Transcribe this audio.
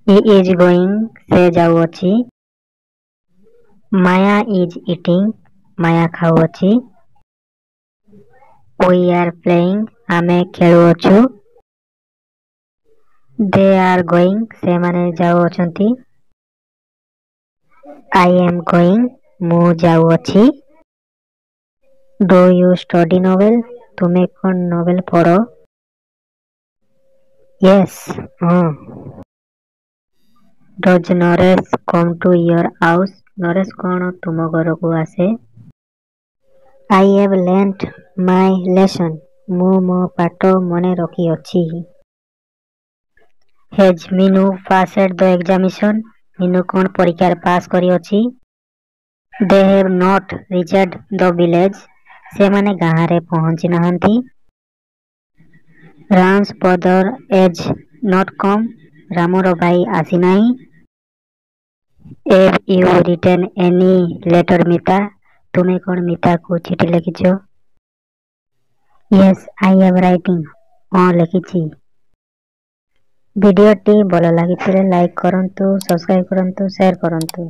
He is going ସେ ଯାଉଅଛି। Maya is eating Maya ଖାଉଅଛି। We are playing ଆମେ ଖେଳୁଅଛୁ। They are going ସେମାନେ ଯାଉଅଛନ୍ତି। I am going ମୁଁ ଯାଉଅଛି। Do you study novel ତୁମେ କ'ଣ ନୋବେଲ ପଢ଼? Yes ହଁ। Does Naresh come to your house ନରେଶ କ'ଣ ତୁମ ଘରକୁ ଆସେ? I have learnt my lesson ମୁଁ ମୋ ପାଠ ମନେ ରଖିଅଛି। Has Minu passed the examination Minu କ'ଣ ପରୀକ୍ଷାରେ ପାସ୍ କରିଅଛି? They have not reached the village ସେମାନେ ଗାଁରେ ପହଞ୍ଚି ନାହାନ୍ତି। Ram's brother has not come ରାମର ଭାଇ ଆସିନାହିଁ। Have you written any letter Mita ତୁମେ କ'ଣ ମିତାକୁ ଚିଠି ଲେଖିଛ? Yes I am writing ହଁ ଲେଖିଛି। ଭିଡ଼ିଓଟି ଭଲ ଲାଗିଥିଲେ ଲାଇକ୍ କରନ୍ତୁ, ସବସ୍କ୍ରାଇବ୍ କରନ୍ତୁ, ସେୟାର କରନ୍ତୁ।